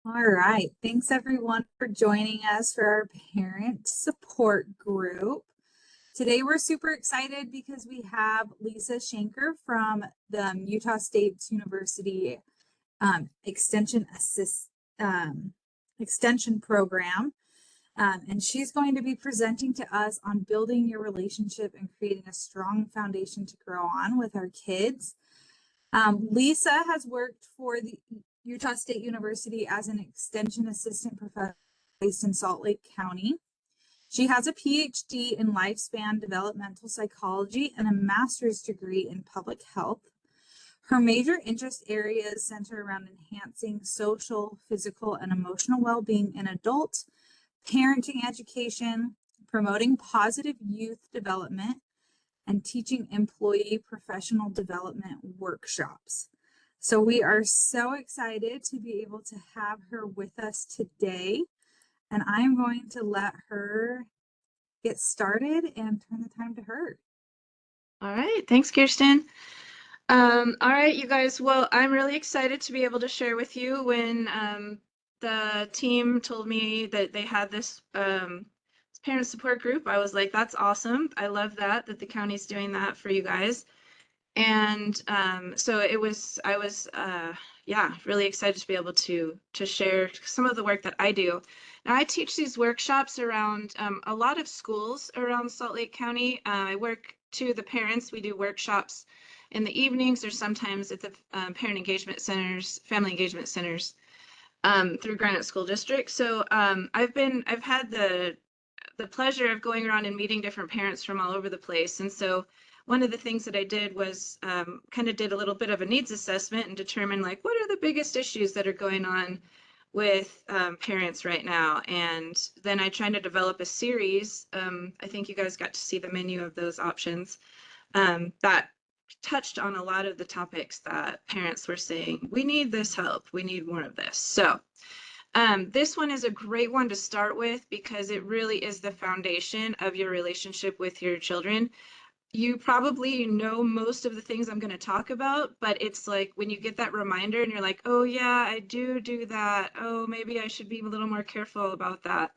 All right. Thanks everyone for joining us for our parent support group. Today we're super excited because we have Lisa Schainker from the Utah State University Extension Extension Program. And she's going to be presenting to us on building your relationship and creating a strong foundation to grow on with our kids. Lisa has worked for the Utah State University as an extension assistant professor based in Salt Lake County. She has a PhD in lifespan developmental psychology and a master's degree in public health. Her major interest areas center around enhancing social, physical, and emotional well-being in adults, parenting education, promoting positive youth development, and teaching employee professional development workshops. So we are so excited to be able to have her with us today. And I'm going to let her get started and turn the time to her. All right, thanks, Kirsten. All right, you guys, well, I'm really excited to be able to share with you when the team told me that they had this parent support group. I was like, that's awesome. I love that the county's doing that for you guys. And so I was yeah, really excited to be able to share some of the work that I do. Now, I teach these workshops around a lot of schools around Salt Lake County. I work to the parents. We do workshops in the evenings or sometimes at the parent engagement centers, family engagement centers through Granite School District. So I've had the pleasure of going around and meeting different parents from all over the place. And so one of the things that I did was kind of did a little bit of a needs assessment and determine like, what are the biggest issues that are going on with parents right now? And then I tried to develop a series. I think you guys got to see the menu of those options that touched on a lot of the topics that parents were saying, we need this help, we need more of this. So this one is a great one to start with because it really is the foundation of your relationship with your children. You probably know most of the things I'm going to talk about, but it's like when you get that reminder and you're like, oh yeah, I do that. Oh, maybe I should be a little more careful about that.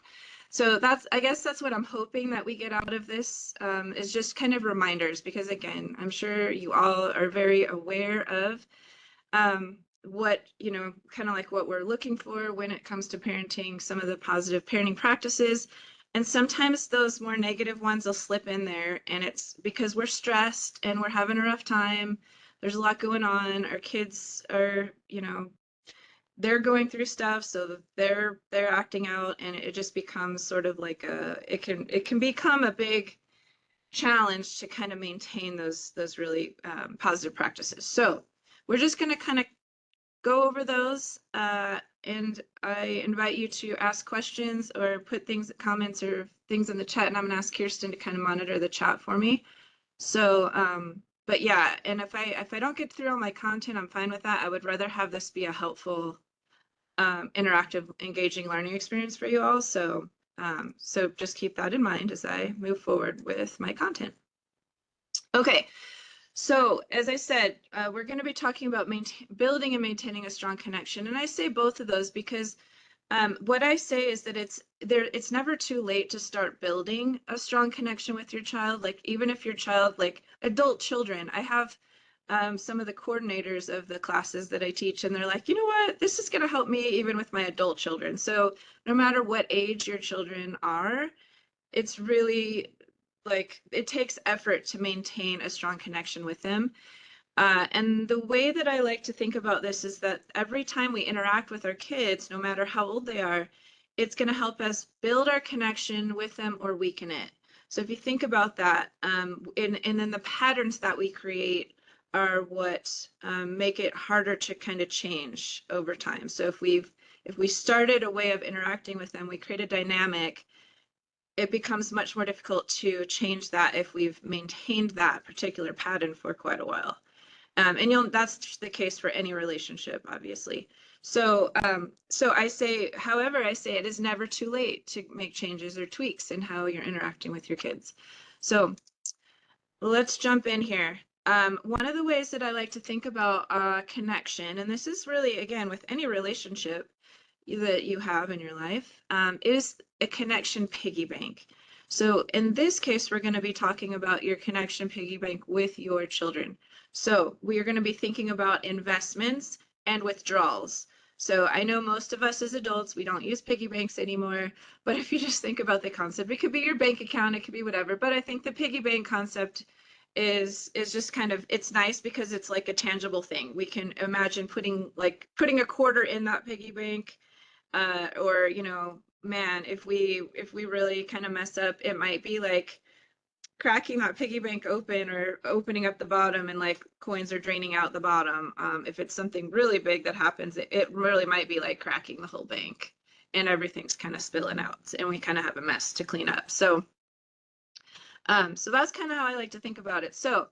So I guess that's what I'm hoping that we get out of this is just kind of reminders, because again, I'm sure you all are very aware of what, kind of like what we're looking for when it comes to parenting, some of the positive parenting practices. And sometimes those more negative ones will slip in there, and it's because we're stressed and we're having a rough time. There's a lot going on. Our kids are, they're going through stuff, so they're acting out, and it just becomes sort of like it can become a big challenge to kind of maintain those really positive practices. So we're just going to kind of go over those, and I invite you to ask questions or put comments or things in the chat, and I'm going to ask Kirsten to kind of monitor the chat for me. So, but yeah, and if I don't get through all my content, I'm fine with that. I would rather have this be a helpful, interactive, engaging learning experience for you all. So, so just keep that in mind as I move forward with my content. Okay. So as I said, we're going to be talking about building and maintaining a strong connection. And I say both of those because what I say is that it's never too late to start building a strong connection with your child. Like even if your child, like adult children, I have some of the coordinators of the classes that I teach, and they're like, you know what, this is going to help me even with my adult children. So no matter what age your children are, it's really like it takes effort to maintain a strong connection with them. And the way that I like to think about this is that every time we interact with our kids, no matter how old they are, it's going to help us build our connection with them or weaken it. So if you think about that, and then the patterns that we create are what make it harder to kind of change over time. So if we started a way of interacting with them, we create a dynamic, it becomes much more difficult to change that if we've maintained that particular pattern for quite a while. And that's the case for any relationship, obviously. So, I say it is never too late to make changes or tweaks in how you're interacting with your kids. So let's jump in here. One of the ways that I like to think about connection, and this is really, again, with any relationship, that you have in your life is a connection piggy bank. So in this case, we're going to be talking about your connection piggy bank with your children. So we are going to be thinking about investments and withdrawals. So I know most of us as adults, we don't use piggy banks anymore, but if you just think about the concept, it could be your bank account, it could be whatever, but I think the piggy bank concept is just kind of, it's nice because it's like a tangible thing. We can imagine putting a quarter in that piggy bank, or man, if we really kind of mess up, it might be like cracking that piggy bank open or opening up the bottom and like coins are draining out the bottom. If it's something really big that happens, it really might be like cracking the whole bank and everything's kind of spilling out and we kind of have a mess to clean up. So so that's kind of how I like to think about it. So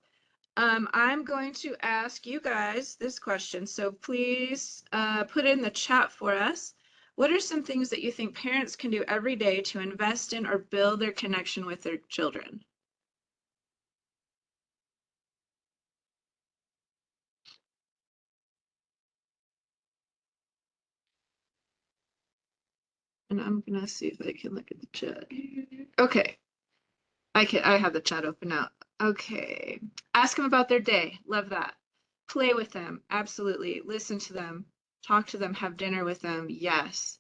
I'm going to ask you guys this question. So please put it in the chat for us. What are some things that you think parents can do every day to invest in or build their connection with their children? And I'm gonna see if I can look at the chat here. Okay, I have the chat open now. Okay. Ask them about their day. Love that. Play with them. Absolutely. Listen to them. Talk to them. Have dinner with them. Yes.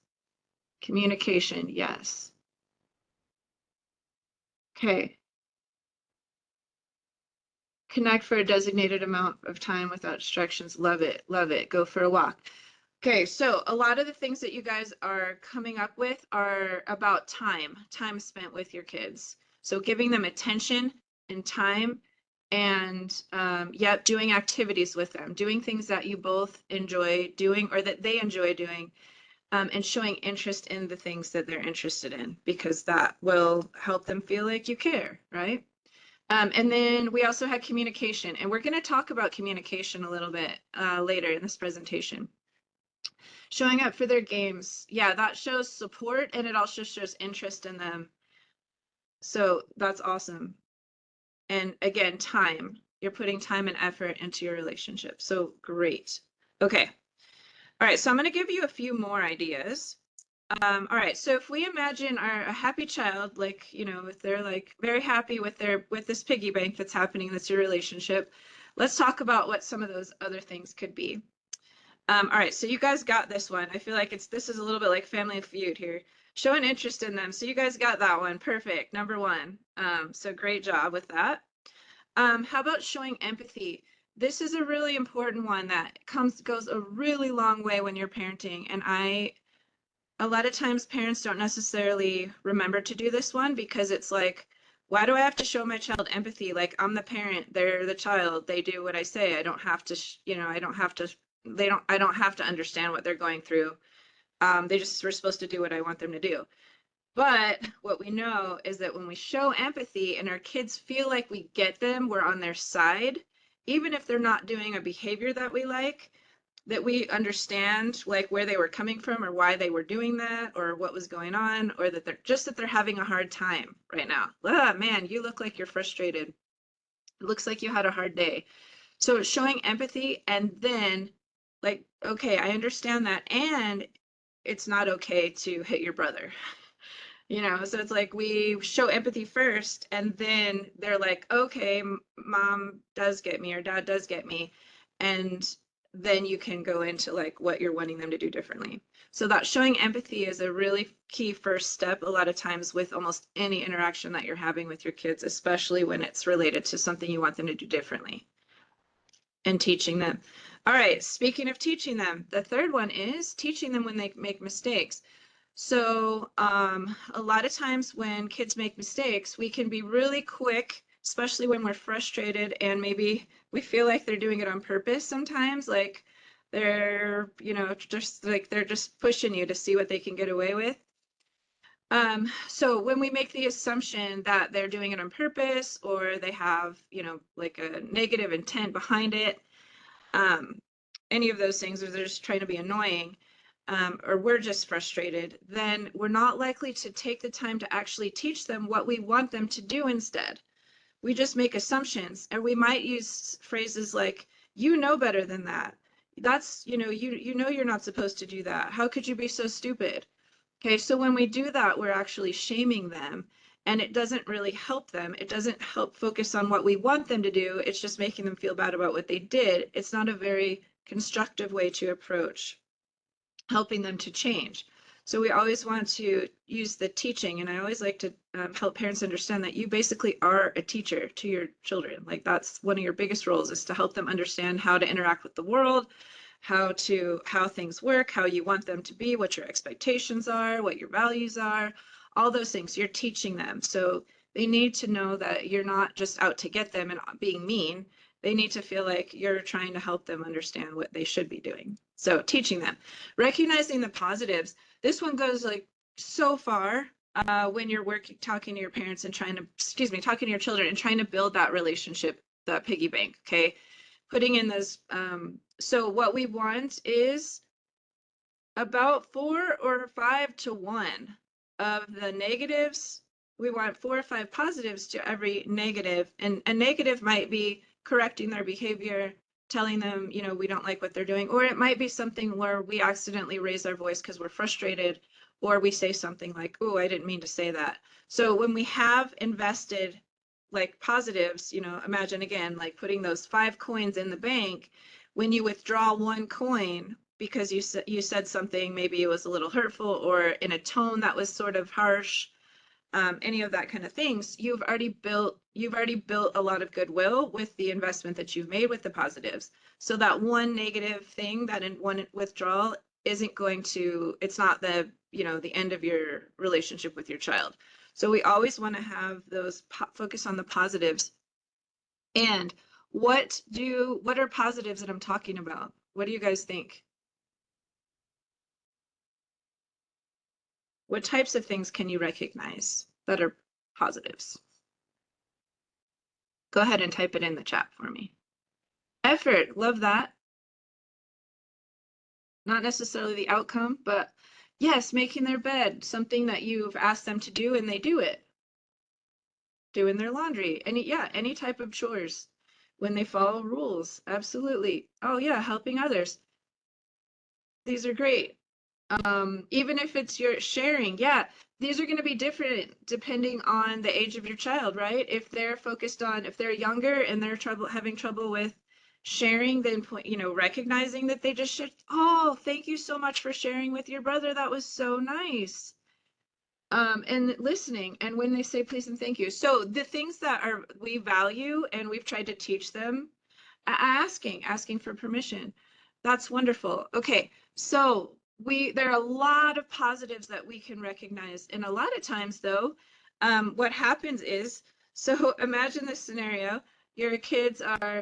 Communication. Yes. Okay. Connect for a designated amount of time without distractions. Love it. Love it. Go for a walk. Okay, so a lot of the things that you guys are coming up with are about time spent with your kids. So giving them attention and time and yeah, doing activities with them, doing things that you both enjoy doing or that they enjoy doing, and showing interest in the things that they're interested in because that will help them feel like you care, right? And then we also had communication, and we're going to talk about communication a little bit later in this presentation. Showing up for their games, yeah, that shows support and it also shows interest in them. So that's awesome. And again, time. You're putting time and effort into your relationship. So great. Okay. All right. So I'm going to give you a few more ideas. All right. So if we imagine a happy child, like, if they're like very happy with this piggy bank that's happening, that's your relationship, let's talk about what some of those other things could be. All right, so you guys got this one. I feel like this is a little bit like Family Feud here. Show an interest in them. So you guys got that one. Perfect. Number one. So great job with that. How about showing empathy? This is a really important one that goes a really long way when you're parenting. And a lot of times parents don't necessarily remember to do this one because it's like, why do I have to show my child empathy? Like I'm the parent, they're the child, they do what I say. I don't have to, I don't have to, I don't have to understand what they're going through. They just were supposed to do what I want them to do. But what we know is that when we show empathy and our kids feel like we get them, we're on their side, even if they're not doing a behavior that we like, that we understand like where they were coming from or why they were doing that or what was going on, or that they're having a hard time right now. Ah, man, you look like you're frustrated. It looks like you had a hard day. So showing empathy and then like, okay, I understand that. And it's not okay to hit your brother. So it's like we show empathy first and then they're like, okay, mom does get me or dad does get me. And then you can go into like what you're wanting them to do differently. So that showing empathy is a really key first step a lot of times with almost any interaction that you're having with your kids, especially when it's related to something you want them to do differently and teaching them. All right, speaking of teaching them, the third one is teaching them when they make mistakes. So a lot of times when kids make mistakes, we can be really quick, especially when we're frustrated and maybe we feel like they're doing it on purpose sometimes, like they're, just like they're just pushing you to see what they can get away with. So when we make the assumption that they're doing it on purpose or they have, like a negative intent behind it, any of those things, or they're just trying to be annoying, or we're just frustrated, then we're not likely to take the time to actually teach them what we want them to do instead. We just make assumptions, and we might use phrases like, you know better than that. That's, you know you're not supposed to do that. How could you be so stupid? Okay, so when we do that, we're actually shaming them, and it doesn't really help them. It doesn't help focus on what we want them to do. It's just making them feel bad about what they did. It's not a very constructive way to approach helping them to change. So we always want to use the teaching, and I always like to help parents understand that you basically are a teacher to your children. Like that's one of your biggest roles, is to help them understand how to interact with the world, how things work, how you want them to be, what your expectations are, what your values are, all those things. You're teaching them. So they need to know that you're not just out to get them and being mean. They need to feel like you're trying to help them understand what they should be doing. So teaching them, recognizing the positives. This one goes like so far when you're talking to your parents and talking to your children and trying to build that relationship, that piggy bank. Okay, putting in those. So what we want is about 4 or 5 to 1 of the negatives. We want 4 or 5 positives to every negative, and a negative might be correcting their behavior, telling them, we don't like what they're doing, or it might be something where we accidentally raise our voice because we're frustrated, or we say something like, oh, I didn't mean to say that. So when we have invested like positives, imagine again, like putting those 5 coins in the bank. When you withdraw 1 coin because you said something, maybe it was a little hurtful or in a tone that was sort of harsh, any of that kind of things, you've already built a lot of goodwill with the investment that you've made with the positives. So that one negative thing, that in one withdrawal, it's not the end of your relationship with your child. So we always want to have those focus on the positives. And what are positives that I'm talking about? What do you guys think? What types of things can you recognize that are positives? Go ahead and type it in the chat for me. Effort, love that. Not necessarily the outcome, but yes, making their bed, something that you've asked them to do and they do it. Doing their laundry, any type of chores. When they follow rules, absolutely. Oh yeah, helping others. These are great. Even if it's your sharing, yeah, these are going to be different depending on the age of your child, right? If they're younger and they're having trouble with sharing, then recognizing that they just should, oh, thank you so much for sharing with your brother. That was so nice. And listening, and when they say please and thank you. So the things that we value and we've tried to teach them, asking for permission. That's wonderful. Okay, so there are a lot of positives that we can recognize, and a lot of times though, what happens is, so imagine this scenario. If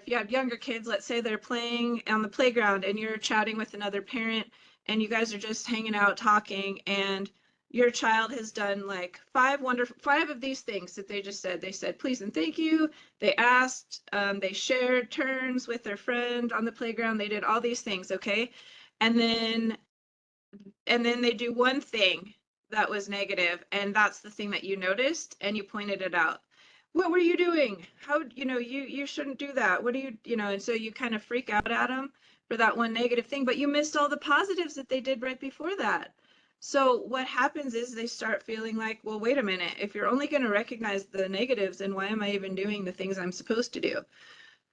you have younger kids, let's say they're playing on the playground and you're chatting with another parent and you guys are just hanging out talking, and your child has done like 5 of these things that they just said. They said please and thank you. They asked, they shared turns with their friend on the playground. They did all these things, okay? And then they do one thing that was negative, and that's the thing that you noticed and you pointed it out. What were you doing? How, you shouldn't do that. What do and so you kind of freak out at them for that one negative thing, but you missed all the positives that they did right before that. So what happens is they start feeling like, well, wait a minute, if you're only going to recognize the negatives, then why am I even doing the things I'm supposed to do?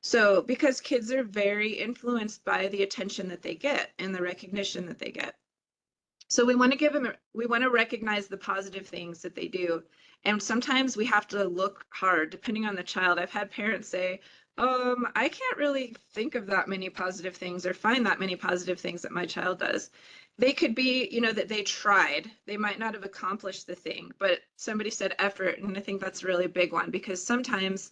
So because kids are very influenced by the attention that they get and the recognition that they get. So we want to recognize the positive things that they do. And sometimes we have to look hard, depending on the child. I've had parents say, I can't really think of that many positive things or find that many positive things that my child does. They could be, that they tried. They might not have accomplished the thing, but somebody said effort. And I think that's a really big one, because sometimes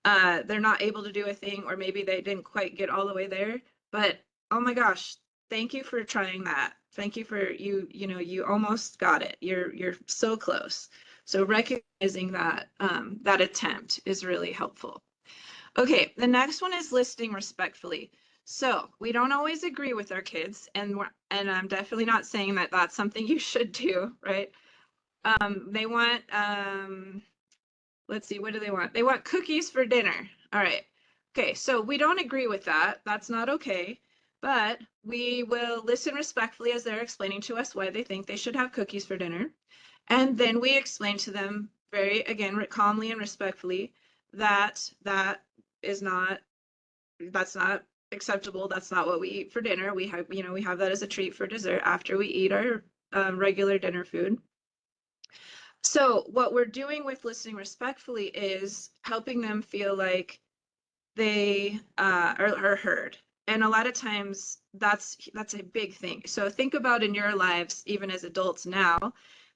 they're not able to do a thing, or maybe they didn't quite get all the way there. But oh my gosh, thank you for trying that. Thank you for you almost got it. You're so close. So recognizing that that attempt is really helpful. Okay, the next one is listening respectfully. So we don't always agree with our kids, and I'm definitely not saying that that's something you should do, right? They want let's see, what do they want? They want cookies for dinner. All right. Okay, so we don't agree with that. That's not okay. but we will listen respectfully as they're explaining to us why they think they should have cookies for dinner. And then we explain to them very, again, calmly and respectfully that is not, that's not acceptable. That's not what we eat for dinner. We have, we have that as a treat for dessert after we eat our regular dinner food. So what we're doing with listening respectfully is helping them feel like they are heard. And a lot of times that's a big thing. So think about in your lives, even as adults now,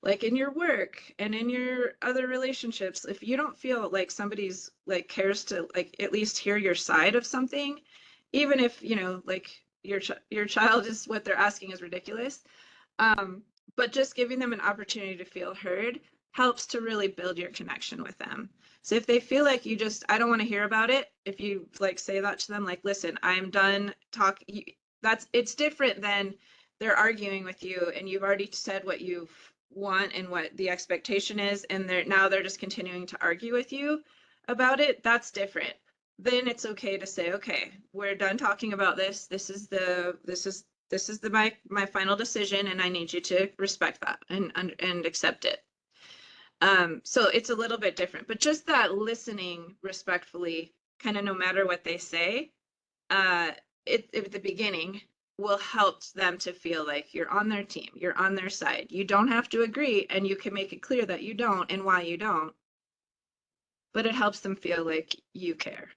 like in your work and in your other relationships, if you don't feel like somebody's like cares to like at least hear your side of something, even if, like your child is what they're asking is ridiculous, um, but just giving them an opportunity to feel heard helps to really build your connection with them. So if they feel like I don't want to hear about it, if you like say that to them, like, listen, I'm done talking, it's different than they're arguing with you and you've already said what you want and what the expectation is, and they're just continuing to argue with you about it. That's different. Then it's okay to say, okay, we're done talking about this. This is my final decision, and I need you to respect that and accept it. So it's a little bit different, but just that listening respectfully, kind of no matter what they say, at the beginning will help them to feel like you're on their team, you're on their side. You don't have to agree, and you can make it clear that you don't and why you don't, but it helps them feel like you care.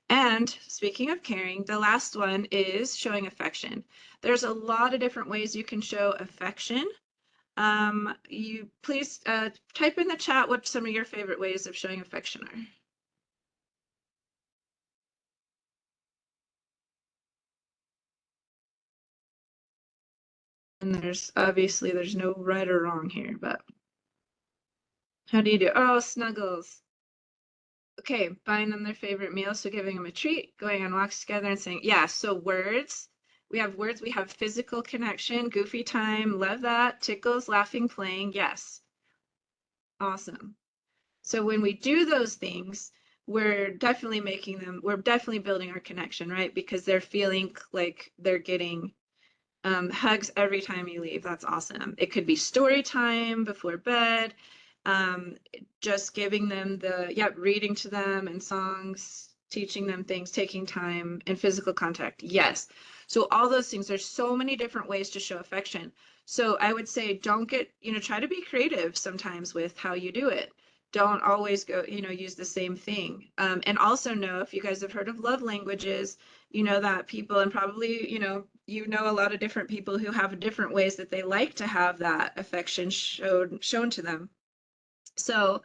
And speaking of caring, the last one is showing affection. There's a lot of different ways you can show affection. You please type in the chat what some of your favorite ways of showing affection are. And there's no right or wrong here, but how do you do? Oh, snuggles. Okay, buying them their favorite meal, so giving them a treat, going on walks together and saying, yeah, so words. We have words, we have physical connection, goofy time, love that, tickles, laughing, playing, yes. Awesome. So when we do those things, we're definitely building our connection, right? Because they're feeling like they're getting hugs every time you leave. That's awesome. It could be story time before bed, just giving them reading to them and songs, teaching them things, taking time, and physical contact. Yes. So all those things, there's so many different ways to show affection. So I would say try to be creative sometimes with how you do it. Don't always go, use the same thing. And also know, if you guys have heard of love languages, you know that people, and probably, a lot of different people who have different ways that they like to have that affection shown to them. So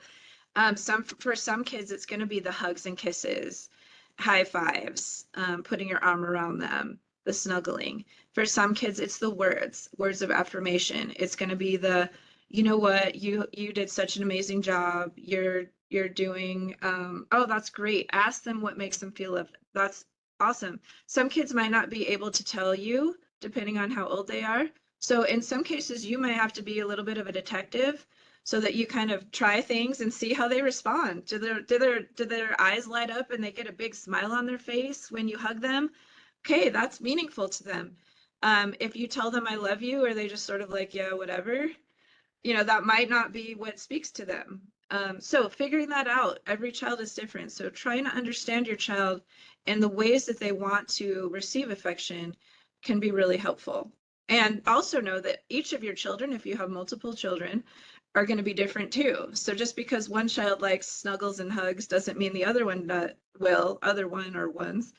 for some kids, it's going to be the hugs and kisses, high fives, putting your arm around them, the snuggling. For some kids, it's the words of affirmation. It's going to be the, you know what, you did such an amazing job. You're doing, oh, that's great. Ask them what makes them feel that's awesome. Some kids might not be able to tell you, depending on how old they are. So in some cases, you might have to be a little bit of a detective so that you kind of try things and see how they respond. Do their eyes light up and they get a big smile on their face when you hug them? Okay, that's meaningful to them. If you tell them I love you, or they just sort of like, yeah, whatever, that might not be what speaks to them. So figuring that out, every child is different. So trying to understand your child and the ways that they want to receive affection can be really helpful. And also know that each of your children, if you have multiple children, are going to be different too. So just because one child likes snuggles and hugs doesn't mean the other one will, other one or ones.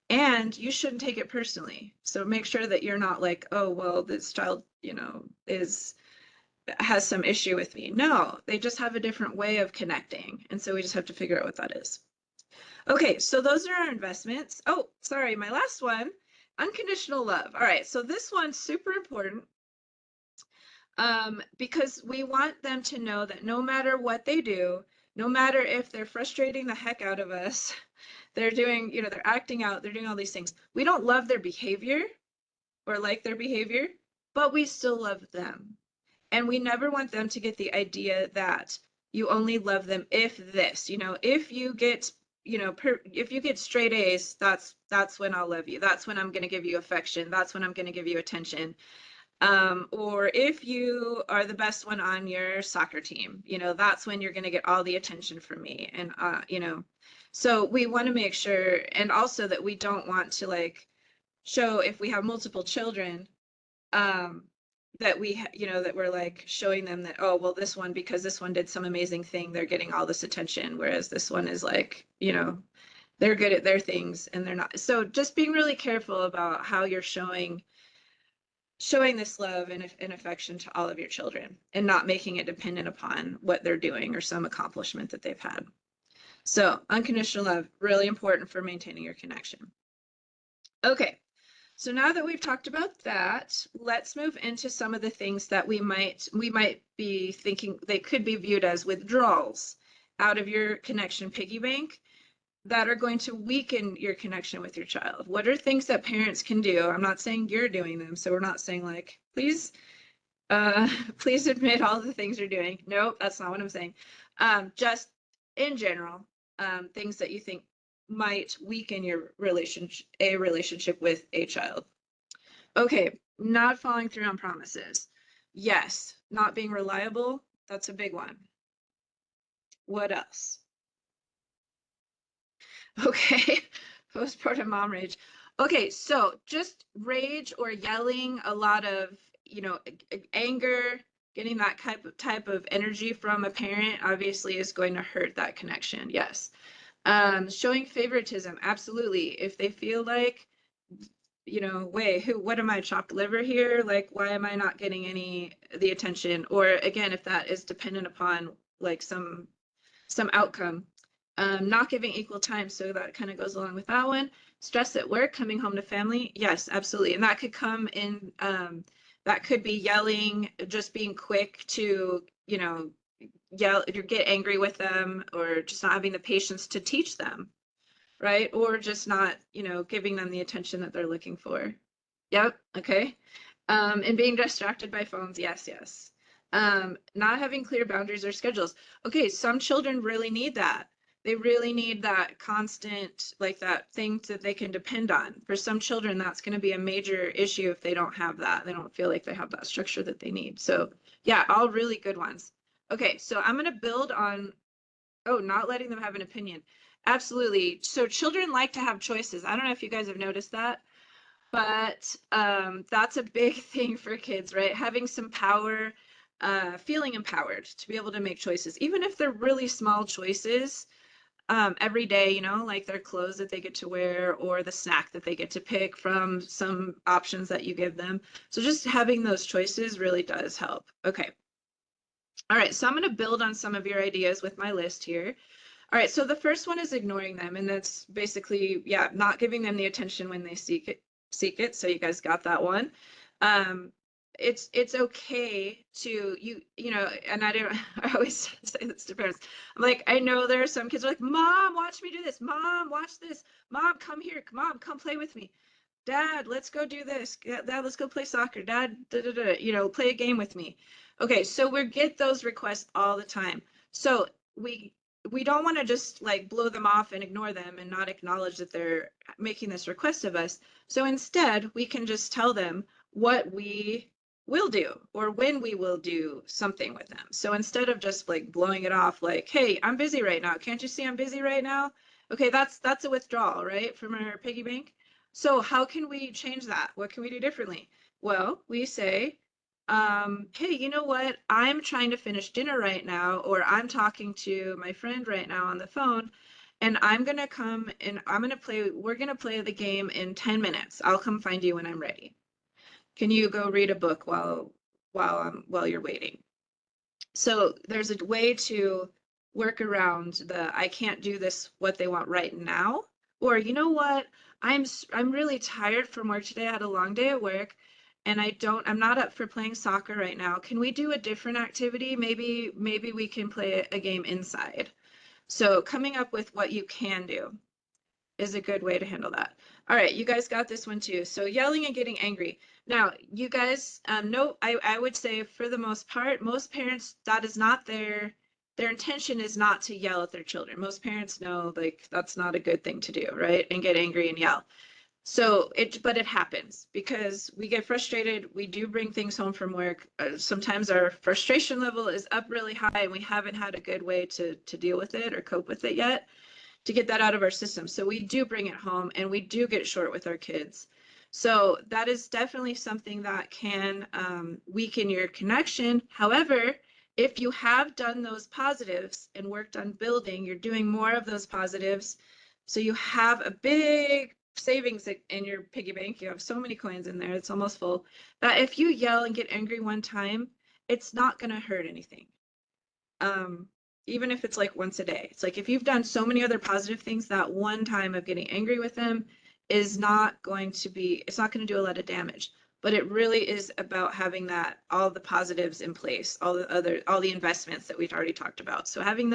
And you shouldn't take it personally. So make sure that you're not like, oh, well, this child, has some issue with me. No, they just have a different way of connecting. And so we just have to figure out what that is. Okay, so those are our investments. Oh, sorry, my last one, unconditional love. All right, so this one's super important because we want them to know that no matter what they do, no matter if they're frustrating the heck out of us, they're doing, they're acting out, they're doing all these things. We don't love their behavior or like their behavior, but we still love them. And we never want them to get the idea that you only love them if this, if you get if you get straight A's, that's when I'll love you. That's when I'm going to give you affection. That's when I'm going to give you attention. Or if you are the best one on your soccer team, that's when you're going to get all the attention from me. And, so we want to make sure, and also that we don't want to like show if we have multiple children, that that we're like showing them that, oh, well, this one, because this one did some amazing thing, they're getting all this attention. Whereas this one is like, they're good at their things and they're not. So just being really careful about how you're showing this love and affection to all of your children and not making it dependent upon what they're doing or some accomplishment that they've had. So unconditional love, really important for maintaining your connection. Okay, so now that we've talked about that, let's move into some of the things that we might be thinking they could be viewed as withdrawals out of your connection piggy bank that are going to weaken your connection with your child. What are things that parents can do? I'm not saying you're doing them, so we're not saying like, please admit all the things you're doing. Nope, that's not what I'm saying. Just in general, things that you think might weaken your relationship with a child. Okay, not following through on promises. Yes, not being reliable, that's a big one. What else? Okay, postpartum mom rage. Okay, so just rage or yelling, a lot of, anger, getting that type of energy from a parent obviously is going to hurt that connection. Yes. Showing favoritism, absolutely. If they feel like, wait, what am I, chopped liver here? Like, why am I not getting the attention? Or again, if that is dependent upon like some outcome. Not giving equal time, so that kind of goes along with that one. Stress at work, coming home to family, yes, absolutely. And that could come in, that could be yelling, just being quick to, yell, or get angry with them, or just not having the patience to teach them, right? Or just not, giving them the attention that they're looking for. Yep, okay. And being distracted by phones, yes, yes. Not having clear boundaries or schedules. Okay, some children really need that. They really need that constant, like that thing that they can depend on. For some children, that's going to be a major issue if they don't have that. They don't feel like they have that structure that they need. So yeah, all really good ones. Okay, so I'm going to build on, not letting them have an opinion. Absolutely. So children like to have choices. I don't know if you guys have noticed that, but that's a big thing for kids, right? Having some power, feeling empowered to be able to make choices, even if they're really small choices, every day, like their clothes that they get to wear or the snack that they get to pick from some options that you give them. So just having those choices really does help. Okay. All right, so I'm going to build on some of your ideas with my list here. All right, so the first one is ignoring them, and that's basically, yeah, not giving them the attention when they seek it. So you guys got that one. It's okay to and I always say this to parents. I'm like, I know there are some kids who are like, Mom, watch me do this. Mom, watch this. Mom, come here. Mom, come play with me. Dad, let's go do this. Dad, let's go play soccer. Dad, play a game with me. Okay, so we get those requests all the time. So we don't want to just like blow them off and ignore them and not acknowledge that they're making this request of us. So instead, we can just tell them what we will do or when we will do something with them. So instead of just like blowing it off like, hey, I'm busy right now. Can't you see I'm busy right now? Okay, that's a withdrawal, right, from our piggy bank. So how can we change that? What can we do differently? Well, we say, hey, you know what? I'm trying to finish dinner right now, or I'm talking to my friend right now on the phone, and I'm gonna come and we're gonna play the game in 10 minutes. I'll come find you when I'm ready. Can you go read a book while you're waiting? So there's a way to work around the I can't do this what they want right now, or you know what, I'm really tired from work today. I had a long day at work, and I'm not up for playing soccer right now. Can we do a different activity? Maybe we can play a game inside. So coming up with what you can do is a good way to handle that. All right, you guys got this one too. So yelling and getting angry. Now, you guys, no, I would say for the most part, most parents, that is not their their intention is not to yell at their children. Most parents know like that's not a good thing to do, right? And get angry and yell. So but it happens because we get frustrated. We do bring things home from work. Sometimes our frustration level is up really high and we haven't had a good way to deal with it or cope with it yet, to get that out of our system. So we do bring it home and we do get short with our kids. So that is definitely something that can weaken your connection. However, if you have done those positives and worked on building, you're doing more of those positives. So you have a big savings in your piggy bank. You have so many coins in there, it's almost full. That if you yell and get angry one time, it's not going to hurt anything. Even if it's like once a day. It's like if you've done so many other positive things, that one time of getting angry with them is not going to be, it's not going to do a lot of damage. But it really is about having that, all the positives in place, all the investments that we've already talked about. So having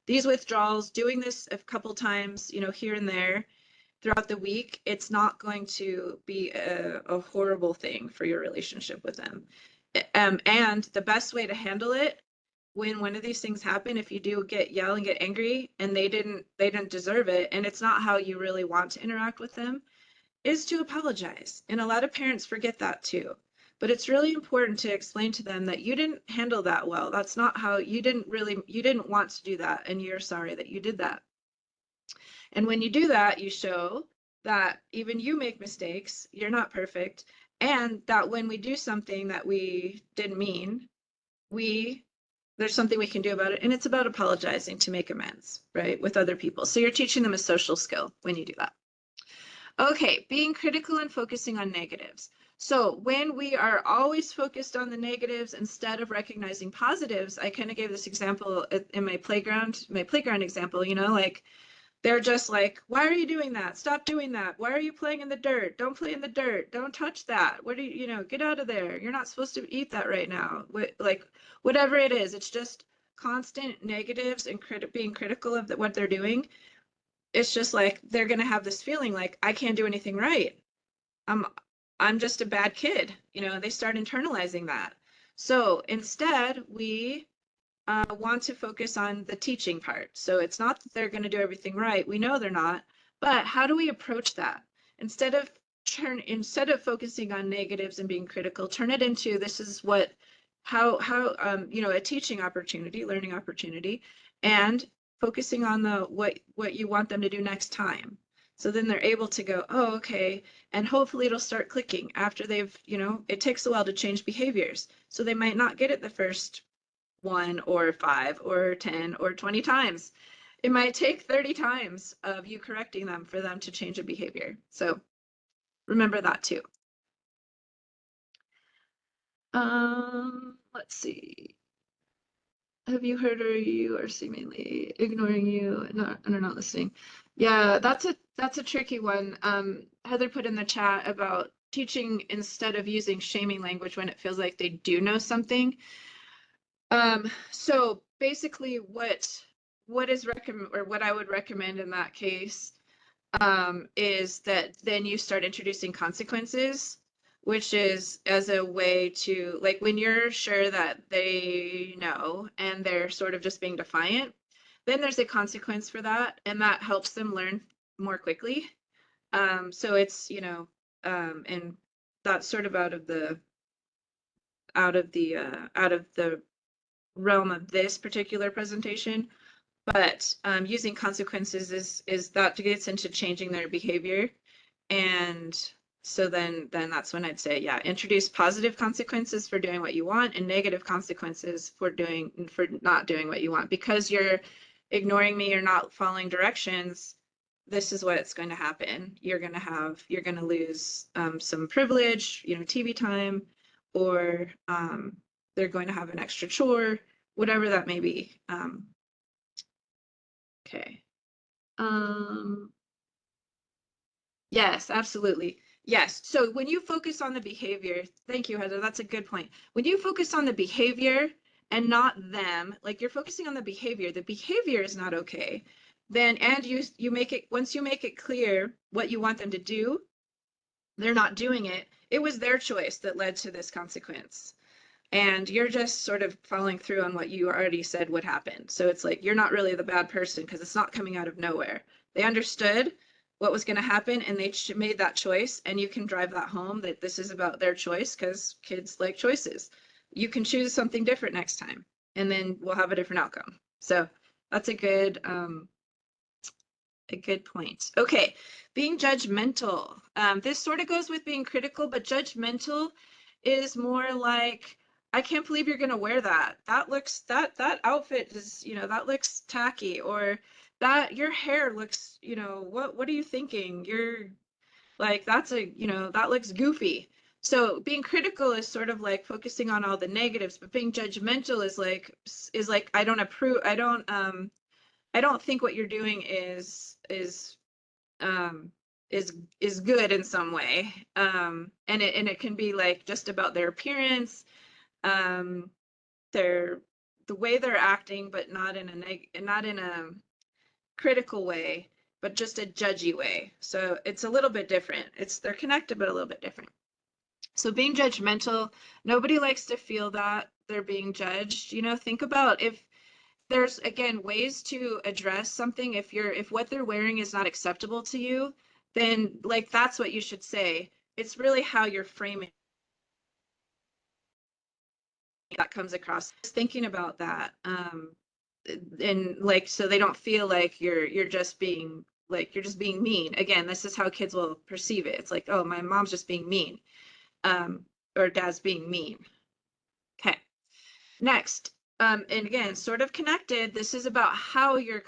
these withdrawals, doing this a couple times, here and there throughout the week, it's not going to be a horrible thing for your relationship with them. And the best way to handle it when one of these things happen, if you do yell and get angry and they didn't deserve it, and it's not how you really want to interact with them, is to apologize. And a lot of parents forget that too. But it's really important to explain to them that you didn't handle that well. That's not how you didn't want to do that, and you're sorry that you did that. And when you do that, you show that even you make mistakes, you're not perfect, and that when we do something that we didn't mean, there's something we can do about it. And it's about apologizing to make amends, right, with other people. So you're teaching them a social skill when you do that. Okay, being critical and focusing on negatives. So when we are always focused on the negatives instead of recognizing positives, I kind of gave this example in my playground example, like they're just like, why are you doing that? Stop doing that. Why are you playing in the dirt? Don't play in the dirt. Don't touch that. What do get out of there. You're not supposed to eat that right now. Like whatever it is, it's just constant negatives and being critical of what they're doing. It's just like, they're going to have this feeling like, I can't do anything right. I'm just a bad kid. They start internalizing that. So instead we want to focus on the teaching part. So it's not that they're going to do everything right. We know they're not, but how do we approach that? Instead of focusing on negatives and being critical, turn it into, this is how a teaching opportunity, learning opportunity, and focusing on what you want them to do next time. So then they're able to go, oh, okay. And hopefully it'll start clicking after they've, it takes a while to change behaviors. So they might not get it the first 1 or 5 or 10 or 20 times. It might take 30 times of you correcting them for them to change a behavior. So remember that too. Let's see. Have you heard, or you are seemingly ignoring you and are not listening? Yeah, that's a tricky one. Heather put in the chat about teaching instead of using shaming language when it feels like they do know something. So basically what is what I would recommend in that case is that then you start introducing consequences, which is as a way to, like, when you're sure that they know and they're sort of just being defiant, then there's a consequence for that, and that helps them learn more quickly. So it's, and that's sort of out of the realm of this particular presentation, but using consequences is that gets into changing their behavior. And so then that's when I'd say, yeah, introduce positive consequences for doing what you want and negative consequences for not doing what you want. Because you're ignoring me, you're not following directions, this is what's going to happen. You're going to lose some privilege, TV time, or they're going to have an extra chore, whatever that may be. Okay. Yes, absolutely. Yes. So when you focus on the behavior, thank you, Heather. That's a good point. When you focus on the behavior and not them, like you're focusing on the behavior is not okay. Then, and you make it, once you make it clear what you want them to do, they're not doing it. It was their choice that led to this consequence. and you're just sort of following through on what you already said would happen. So it's like you're not really the bad person because it's not coming out of nowhere. They understood what was going to happen and they made that choice, and you can drive that home that this is about their choice because kids like choices. You can choose something different next time, and then we'll have a different outcome. So that's a good point. Okay, being judgmental. This sort of goes with being critical, but judgmental is more like, I can't believe you're gonna wear that. That outfit is, that looks tacky, or that your hair looks, what are you thinking? You're like, that looks goofy. So being critical is sort of like focusing on all the negatives, but being judgmental is like I don't approve, I don't think what you're doing um is good in some way. And it can be like just about their appearance, um their the way they're acting, but not in a critical way, but just a judgy way. So it's a little bit different. They're connected, but a little bit different. So being judgmental, nobody likes to feel that they're being judged. Think about if there's again ways to address something. If what they're wearing is not acceptable to you, then like that's what you should say. It's really how you're framing that comes across. Just thinking about that, and like so they don't feel like you're just being mean. Again, this is how kids will perceive it. It's like, oh, my mom's just being mean, or dad's being mean. Okay. Next, and again, sort of connected, this is about how you're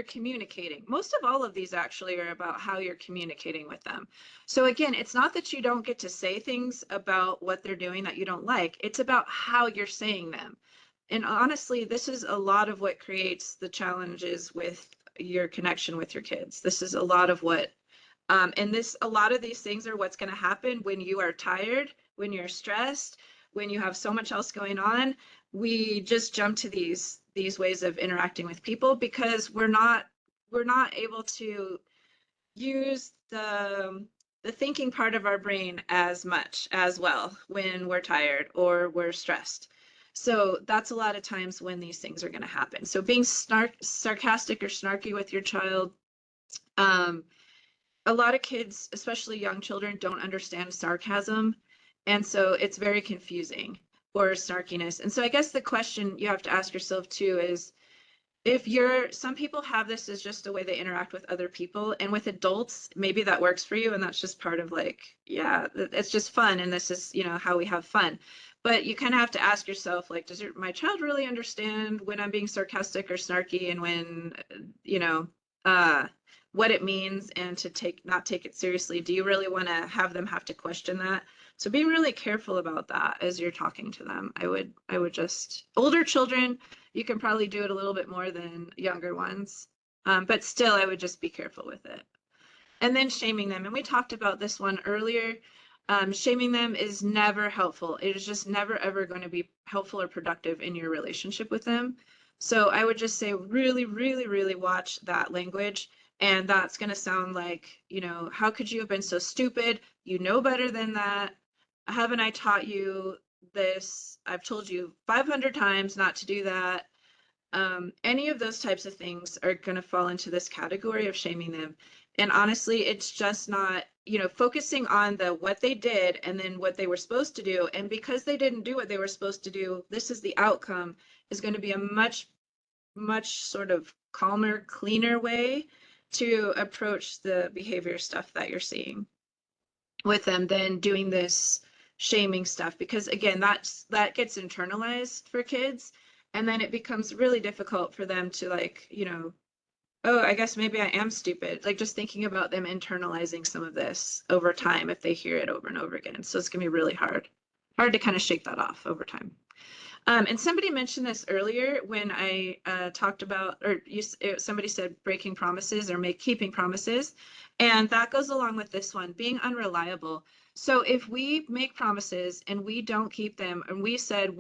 communicating. Most of all of these actually are about how you're communicating with them. So again, it's not that you don't get to say things about what they're doing that you don't like. It's about how you're saying them. And honestly, this is a lot of what creates the challenges with your connection with your kids. This is a lot of what a lot of these things are what's going to happen when you are tired, when you're stressed, when you have so much else going on. We just jump to these ways of interacting with people because we're not able to use the thinking part of our brain as much as well when we're tired or we're stressed. So that's a lot of times when these things are going to happen. So being sarcastic or snarky with your child, um, a lot of kids, especially young children, don't understand sarcasm. And so it's very confusing, or snarkiness. And so I guess the question you have to ask yourself too is, some people have this as just a way they interact with other people, and with adults, maybe that works for you and that's just part of like, yeah, it's just fun. And this is, how we have fun. But you kind of have to ask yourself, like, does my child really understand when I'm being sarcastic or snarky, and when, you know, uh, what it means, and to not take it seriously? Do you really want to have them have to question that? So being really careful about that as you're talking to them. I would just, older children, you can probably do it a little bit more than younger ones. But still, I would just be careful with it. And then shaming them. And we talked about this one earlier. Shaming them is never helpful. It is just never, ever going to be helpful or productive in your relationship with them. So I would just say really, really, really watch that language. And that's going to sound like, how could you have been so stupid? You know better than that. Haven't I taught you this? I've told you 500 times not to do that. Any of those types of things are going to fall into this category of shaming them. And honestly, it's just not, focusing on what they did and then what they were supposed to do. And because they didn't do what they were supposed to do, this is the outcome, is going to be a much, much sort of calmer, cleaner way to approach the behavior stuff that you're seeing with them than doing this shaming stuff. Because again, that gets internalized for kids, and then it becomes really difficult for them to like, oh, I guess maybe I am stupid. Like just thinking about them internalizing some of this over time if they hear it over and over again. So it's gonna be really hard to kind of shake that off over time. And somebody mentioned this earlier when I talked about, or somebody said breaking promises or keeping promises. And that goes along with this one, being unreliable. So if we make promises and we don't keep them, and we said,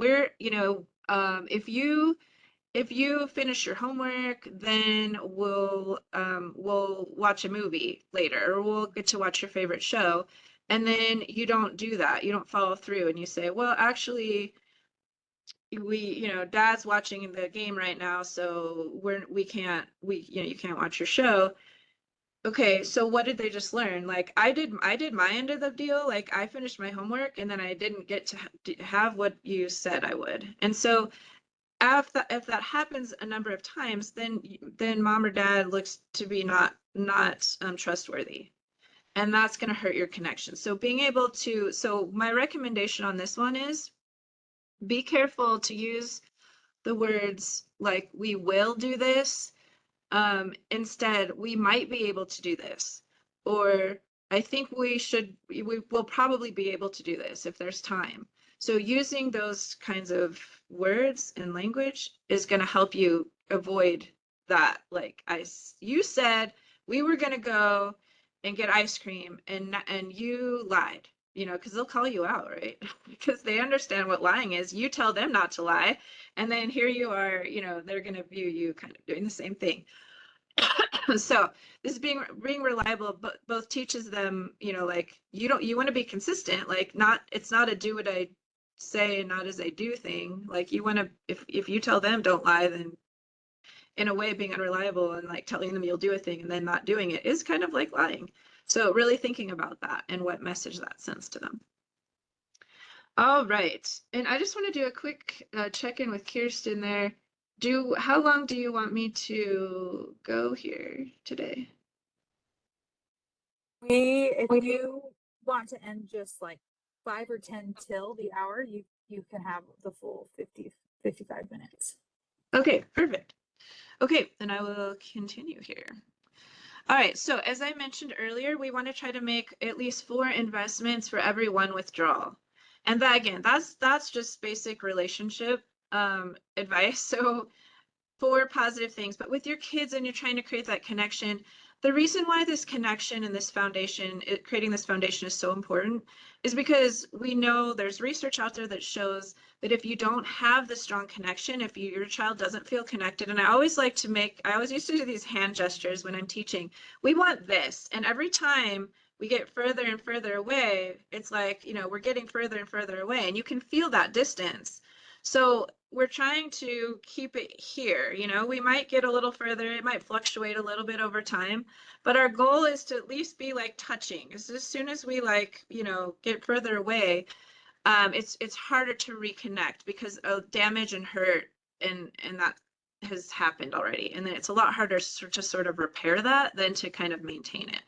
if you finish your homework, then we'll watch a movie later, or we'll get to watch your favorite show. And then you don't do that. You don't follow through, and you say, well, actually, dad's watching the game right now, so we can't, you can't watch your show. Okay, so what did they just learn? Like I did my end of the deal. Like I finished my homework and then I didn't get to have what you said I would. And so if that happens a number of times, then mom or dad looks to be not trustworthy. And that's going to hurt your connection. So my recommendation on this one is be careful to use the words like we will do this. Instead, we might be able to do this, or I think we will probably be able to do this if there's time. So using those kinds of words and language is going to help you avoid that. Like you said we were going to go and get ice cream and you lied, because they'll call you out, right? Because they understand what lying is. You tell them not to lie, and then here you are, they're going to view you kind of doing the same thing. So this being reliable, but both teaches them, like you want to be consistent, like it's not a do what I say and not as I do thing. Like you want to, if you tell them don't lie, then in a way being unreliable and like telling them you'll do a thing and then not doing it is kind of like lying. So really thinking about that and what message that sends to them. All right. And I just want to do a quick check-in with Kirsten there. How long do you want me to go here today? If you want to end just like 5 or 10 till the hour, you can have the full 55 minutes. Okay, perfect. Okay, then I will continue here. All right, so as I mentioned earlier, we want to try to make at least 4 investments for every 1 withdrawal. And that again, that's just basic relationship advice. So 4 positive things, but with your kids and you're trying to create that connection, the reason why this connection and this foundation, creating this foundation is so important is because we know there's research out there that shows that if you don't have the strong connection, if your child doesn't feel connected, and I always used to do these hand gestures when I'm teaching, we want this. And every time we get further and further away, it's like, we're getting further and further away and you can feel that distance. So we're trying to keep it here. We might get a little further, it might fluctuate a little bit over time, but our goal is to at least be like touching. As soon as we get further away, it's harder to reconnect because of damage and hurt and that has happened already. And then it's a lot harder to sort of repair that than to kind of maintain it.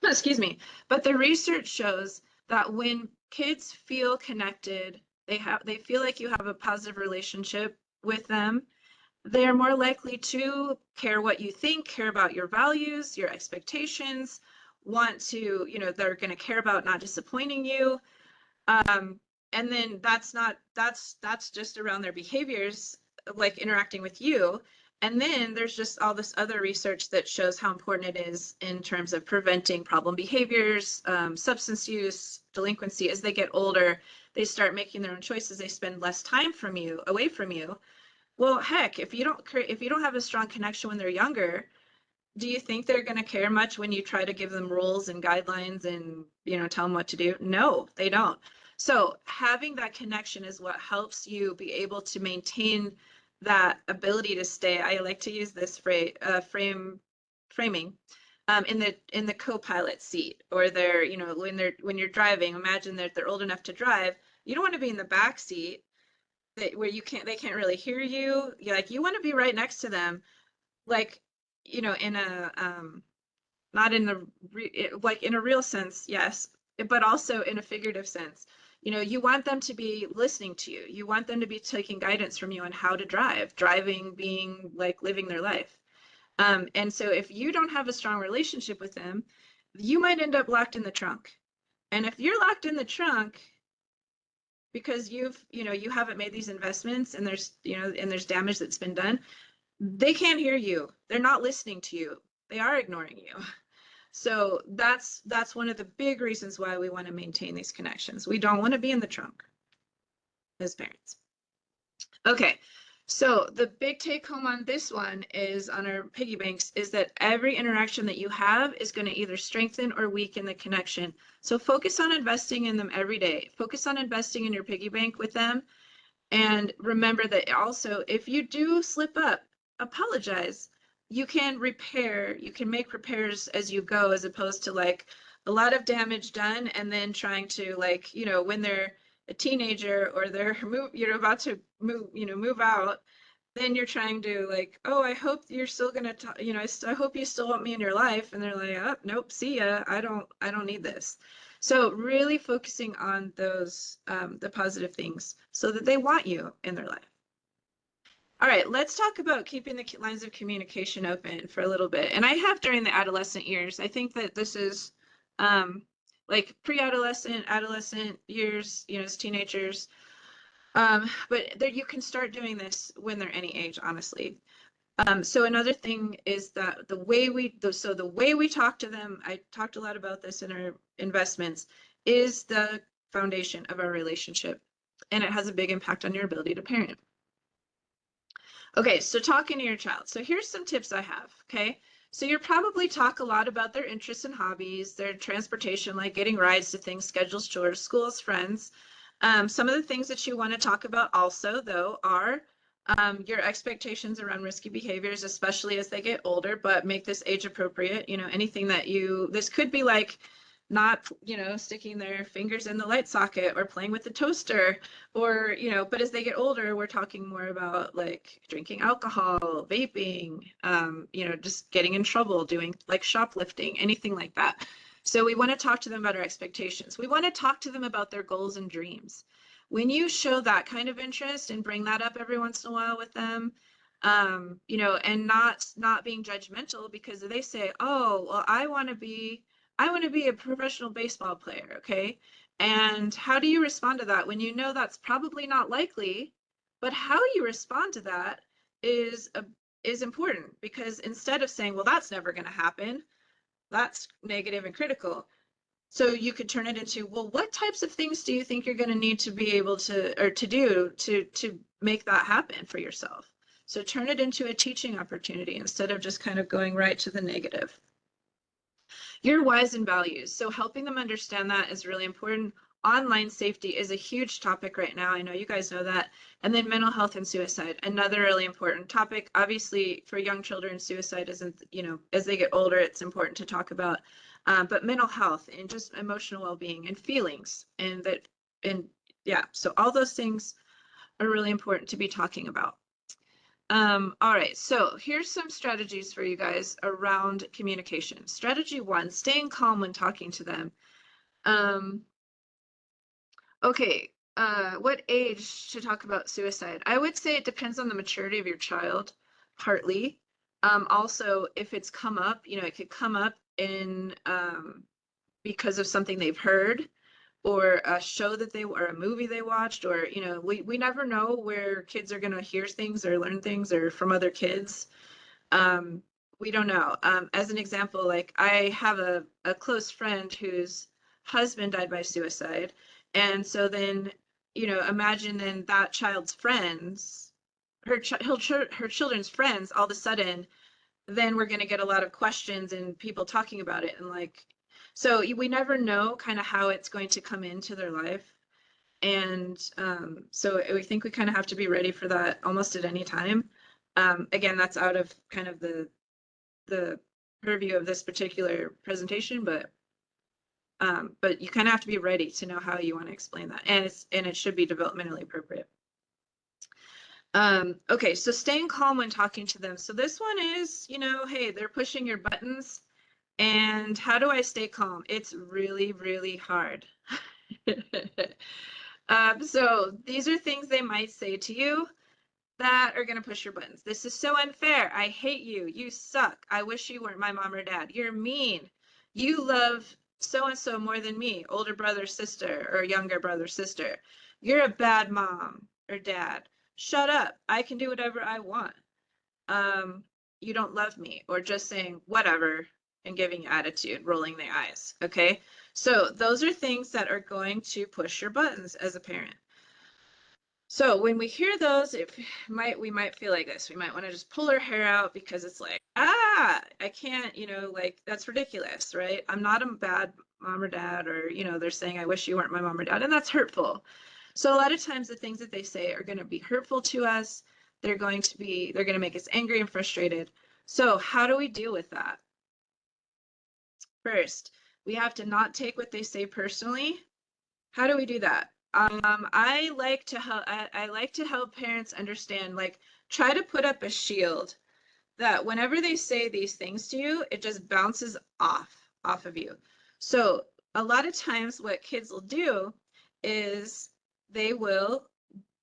Excuse me. But the research shows that when kids feel connected, they feel like you have a positive relationship with them, they're more likely to care what you think, care about your values, your expectations, want to, they're going to care about not disappointing you. And then that's just around their behaviors, like interacting with you. And then there's just all this other research that shows how important it is in terms of preventing problem behaviors, substance use, delinquency. As they get older, they start making their own choices. They spend less time away from you. Well, heck, if you don't have a strong connection when they're younger, do you think they're going to care much when you try to give them rules and guidelines and, tell them what to do? No, they don't. So having that connection is what helps you be able to maintain that ability to stay. I like to use this framing in the co-pilot seat, or they're, when you're driving, imagine that they're old enough to drive. You don't want to be in the back seat where they can't really hear you. You want to be right next to them, like, in a not in the like in a real sense, yes, but also in a figurative sense. You want them to be listening to you. You want them to be taking guidance from you on how to driving being like living their life. And so if you don't have a strong relationship with them, you might end up locked in the trunk. And if you're locked in the trunk because you haven't made these investments and there's damage that's been done, they can't hear you. They're not listening to you. They are ignoring you. So that's one of the big reasons why we want to maintain these connections. We don't want to be in the trunk as parents. Okay, So the big take home on this one is on our piggy banks is that every interaction that you have is going to either strengthen or weaken the connection. So focus on investing in them every day. Focus on investing in your piggy bank with them. And remember that also, if you do slip up, apologize. You can repair, you can make repairs as you go, as opposed to like a lot of damage done and then trying to like, you know, when they're a teenager or they're you're about to move, you know, move out, then you're trying to like, oh, I hope you're still gonna, you know, I hope you still want me in your life, and they're like, oh, nope, see ya, I don't need this. So really focusing on those, the positive things so that they want you in their life. All right, let's talk about keeping the lines of communication open for a little bit. And I have during the adolescent years. I think that this is like pre-adolescent, adolescent years, you know, as teenagers. But there, you can start doing this when they're any age, honestly. So another thing is that the way we talk to them, I talked a lot about this in our investments, is the foundation of our relationship, and it has a big impact on your ability to parent. Okay, so talking to your child. So here's some tips I have, okay? So you'll probably talk a lot about their interests and hobbies, their transportation, like getting rides to things, schedules, chores, schools, friends. Some of the things that you want to talk about also, though, are your expectations around risky behaviors, especially as they get older, but make this age appropriate. You know, anything that this could be like not, you know, sticking their fingers in the light socket or playing with the toaster or, you know, but as they get older, we're talking more about like drinking alcohol, vaping, you know, just getting in trouble, doing like shoplifting, anything like that. So we want to talk to them about our expectations. We want to talk to them about their goals and dreams. When you show that kind of interest and bring that up every once in a while with them, you know, and not being judgmental because they say, oh, well, I want to be a professional baseball player, okay? And how do you respond to that when you know that's probably not likely, but how you respond to that is important, because instead of saying, well, that's never going to happen, that's negative and critical. So you could turn it into, well, what types of things do you think you're going to need to be able to, or to do to make that happen for yourself? So turn it into a teaching opportunity instead of just kind of going right to the negative. Your whys and values. So helping them understand that is really important. Online safety is a huge topic right now. I know you guys know that. And then mental health and suicide, another really important topic. Obviously, for young children, suicide isn't, you know, as they get older, it's important to talk about. But mental health and just emotional well-being and feelings, and yeah, so all those things are really important to be talking about. All right, so here's some strategies for you guys around communication. Strategy 1, staying calm when talking to them. Okay, what age to talk about suicide? I would say it depends on the maturity of your child, partly. Also, if it's come up, you know, it could come up in because of something they've heard, or a show that or a movie they watched, or, you know, we never know where kids are going to hear things or learn things or from other kids. We don't know. As an example, like I have a close friend whose husband died by suicide. And so then, you know, imagine then that child's friends, her children's friends, all of a sudden, then we're going to get a lot of questions and people talking about it. And like, so we never know kind of how it's going to come into their life. And so we think we kind of have to be ready for that almost at any time. Again, that's out of kind of the purview of this particular presentation, but you kind of have to be ready to know how you want to explain that, and it should be developmentally appropriate. Okay, so staying calm when talking to them. So this one is, you know, hey, they're pushing your buttons, and how do I stay calm? It's really, really hard. So these are things they might say to you that are going to push your buttons. This is so unfair. I hate you. You suck. I wish you weren't my mom or dad. You're mean. You love so-and-so more than me, older brother, sister, or younger brother, sister. You're a bad mom or dad. Shut up. I can do whatever I want. You don't love me, or just saying whatever and giving attitude, rolling the eyes. Okay. So those are things that are going to push your buttons as a parent. So when we hear those, we might feel like this. We might want to just pull our hair out because it's like, I can't, like that's ridiculous, right? I'm not a bad mom or dad, or, they're saying, I wish you weren't my mom or dad, and that's hurtful. So a lot of times the things that they say are going to be hurtful to us. They're going to make us angry and frustrated. So how do we deal with that? First, we have to not take what they say personally. How do we do that? I like to help. I like to help parents understand. Like, try to put up a shield that whenever they say these things to you, it just bounces off of you. So a lot of times, what kids will do is they will.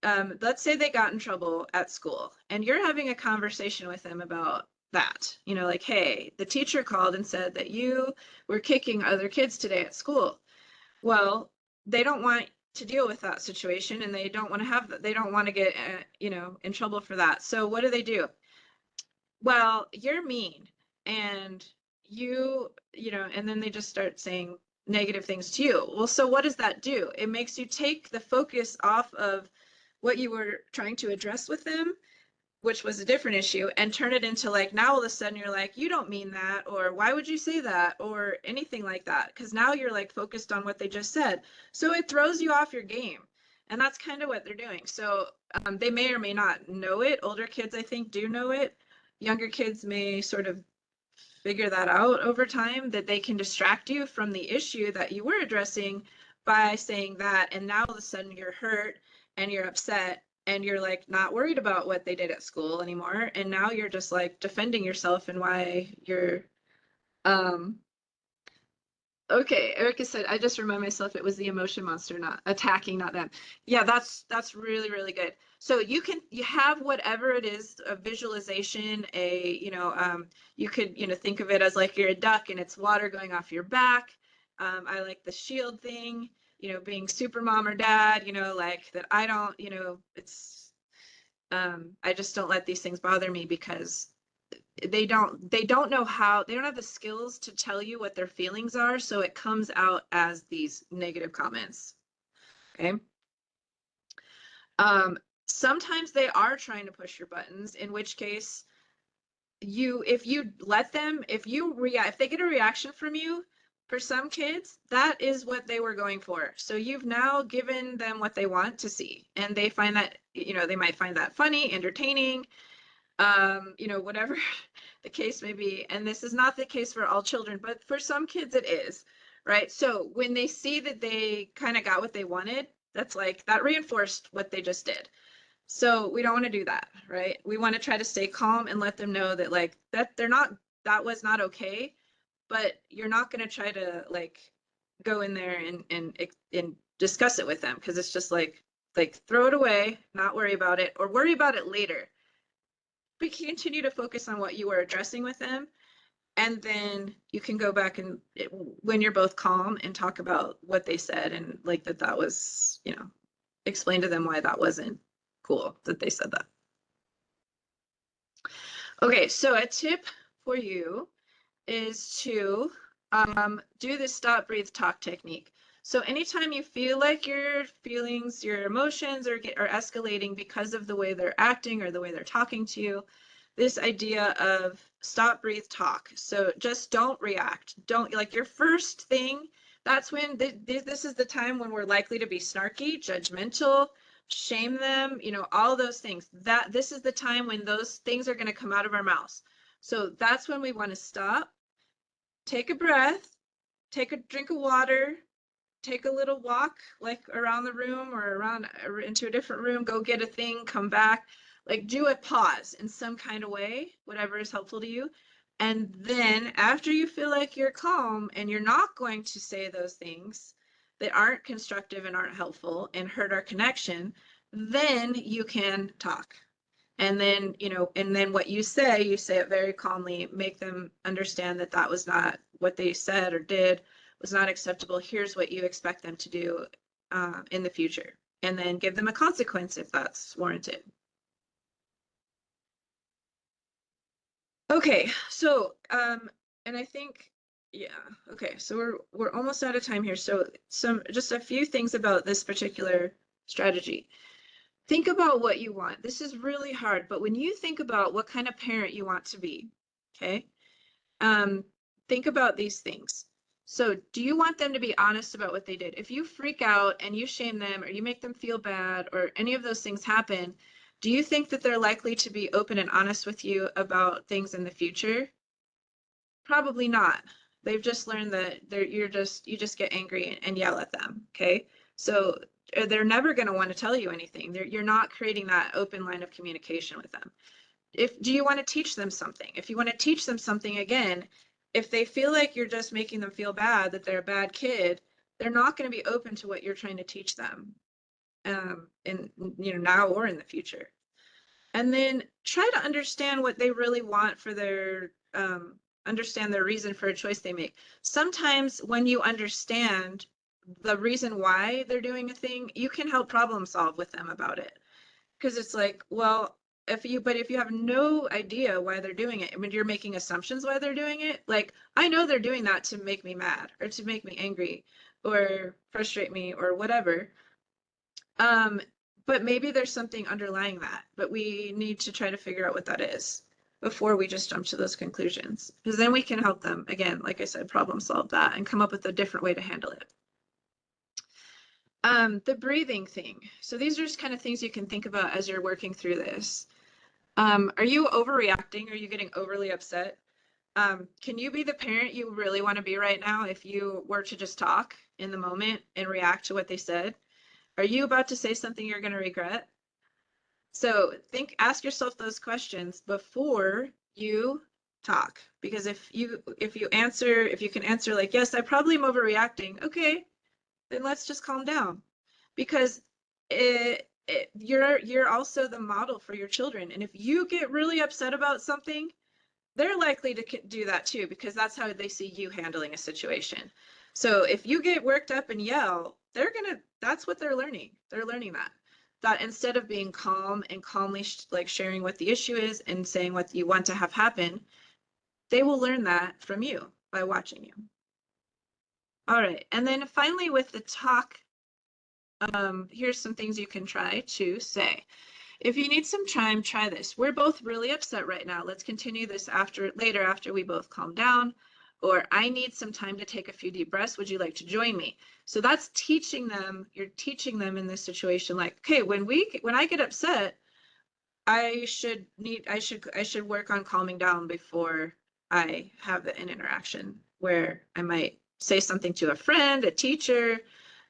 Let's say they got in trouble at school, and you're having a conversation with them about that. Like, hey, the teacher called and said that you were kicking other kids today at school. Well, they don't want to deal with that situation, and they don't want to have that. They don't want to get, in trouble for that. So what do? Well, you're mean, and and then they just start saying negative things to you. Well, so what does that do? It makes you take the focus off of what you were trying to address with them, which was a different issue, and turn it into like, now all of a sudden you're like, you don't mean that, or why would you say that, or anything like that, because now you're like focused on what they just said. So it throws you off your game, and that's kind of what they're doing. So they may or may not know it. Older kids, I think, do know it. Younger kids may sort of figure that out over time, that they can distract you from the issue that you were addressing by saying that, and now all of a sudden you're hurt and you're upset, and you're like not worried about what they did at school anymore, and now you're just like defending yourself and why you're um okay. Erica said, I just remind myself it was the emotion monster, not attacking, not them. Yeah, that's really, really good. So you have whatever it is, a visualization, you could, think of it as like you're a duck and it's water going off your back. I like the shield thing, being super mom or dad, like that. I don't, it's I just don't let these things bother me because they don't know how, they don't have the skills to tell you what their feelings are, so it comes out as these negative comments. Okay. um Sometimes they are trying to push your buttons, in which case if you let them, if they get a reaction from you, for some kids that is what they were going for, so you've now given them what they want to see, and they find that, they might find that funny, entertaining, whatever the case may be. And this is not the case for all children, but for some kids it is, right? So when they see that they kind of got what they wanted, that's like, that reinforced what they just did. So we don't want to do that, right? We want to try to stay calm and let them know that, like, that was not okay, but you're not going to try to like go in there and discuss it with them, because it's just like throw it away, not worry about it, or worry about it later. But continue to focus on what you were addressing with them, and then you can go back and when you're both calm, and talk about what they said, and like that was, explain to them why that wasn't cool that they said that. Okay, so a tip for you is to do this stop, breathe, talk technique. So anytime you feel like your feelings, your emotions are escalating because of the way they're acting or the way they're talking to you, this idea of stop, breathe, talk. So just don't react. Don't, like, your first thing, that's when this is the time when we're likely to be snarky, judgmental, shame them, all those things. That this is the time when those things are going to come out of our mouths. So that's when we want to stop, take a breath, take a drink of water, take a little walk, like around the room or around into a different room, go get a thing, come back, like do a pause in some kind of way, whatever is helpful to you. And then after you feel like you're calm and you're not going to say those things that aren't constructive and aren't helpful and hurt our connection, then you can talk. And then, and then what you say it very calmly, make them understand that that was not what they said or did was not acceptable. Here's what you expect them to do in the future, and then give them a consequence if that's warranted. Okay, so and I think, yeah, okay, so we're almost out of time here. So just a few things about this particular strategy. think about what you want. This is really hard, but when you think about what kind of parent you want to be, okay, think about these things. So do you want them to be honest about what they did? If you freak out and you shame them or you make them feel bad or any of those things happen, do you think that they're likely to be open and honest with you about things in the future? Probably not. They've just learned that you just get angry and yell at them. Okay. So they're never going to want to tell you anything. You're not creating that open line of communication with them. Do you want to teach them something? If you want to teach them something again, if they feel like you're just making them feel bad, that they're a bad kid, they're not going to be open to what you're trying to teach them, in, now or in the future. And then try to understand what they really want for their, understand their reason for a choice they make. Sometimes when you understand the reason why they're doing a thing, you can help problem solve with them about it. Because it's like, well, if you have no idea why they're doing it, I mean, you're making assumptions why they're doing it. Like, I know they're doing that to make me mad or to make me angry or frustrate me or whatever. But maybe there's something underlying that, but we need to try to figure out what that is before we just jump to those conclusions. Because then we can help them, again, like I said, problem solve that and come up with a different way to handle it. The breathing thing. So these are just kind of things you can think about as you're working through this. Are you overreacting? Are you getting overly upset? Can you be the parent you really want to be right now if you were to just talk in the moment and react to what they said? Are you about to say something you're going to regret? So ask yourself those questions before you talk. Because if you can answer like, yes, I probably am overreacting. Okay, then let's just calm down. Because you're also the model for your children. And if you get really upset about something, they're likely to do that too, because that's how they see you handling a situation. So if you get worked up and yell, that's what they're learning. They're learning that instead of being calm and calmly like sharing what the issue is and saying what you want to have happen, they will learn that from you by watching you. All right. And then finally with the talk, here's some things you can try to say. If you need some time, try this. We're both really upset right now. Let's continue this later after we both calm down. Or I need some time to take a few deep breaths. Would you like to join me? So that's teaching them. You're teaching them in this situation, like, okay, when I get upset, I should work on calming down before I have an interaction where I might say something to a friend, a teacher,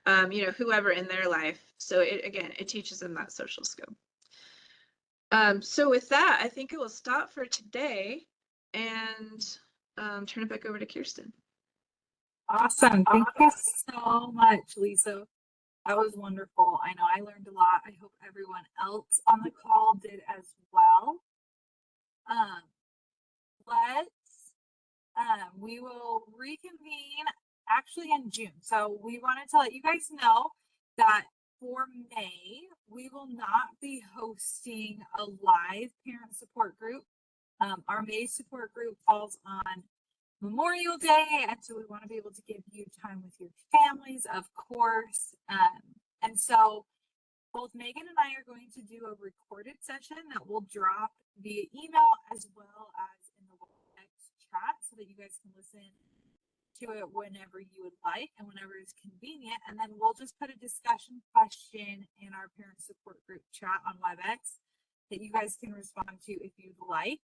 whoever in their life. So it teaches them that social skill. So with that, I think it will stop for today and turn it back over to Kirsten. Awesome. Thank you so much, Lisa. That was wonderful. I know I learned a lot. I hope everyone else on the call did as well. We will reconvene actually in June. So we wanted to let you guys know that for May, we will not be hosting a live parent support group. Our May support group falls on Memorial Day, and so we want to be able to give you time with your families, of course. And so both Megan and I are going to do a recorded session that will drop via email as well as in the WebEx chat so that you guys can listen to it whenever you would like and whenever is convenient. And then we'll just put a discussion question in our parent support group chat on WebEx that you guys can respond to if you'd like.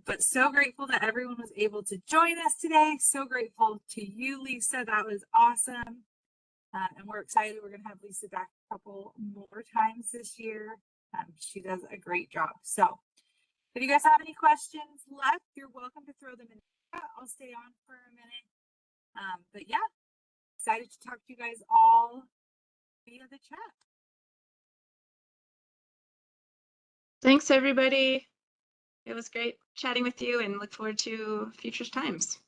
But so grateful that everyone was able to join us today. So grateful to you, Lisa. That was awesome. And we're excited. We're going to have Lisa back a couple more times this year. She does a great job. So if you guys have any questions left, you're welcome to throw them in. I'll stay on for a minute. But yeah, excited to talk to you guys all via the chat. Thanks, everybody. It was great chatting with you and look forward to future times.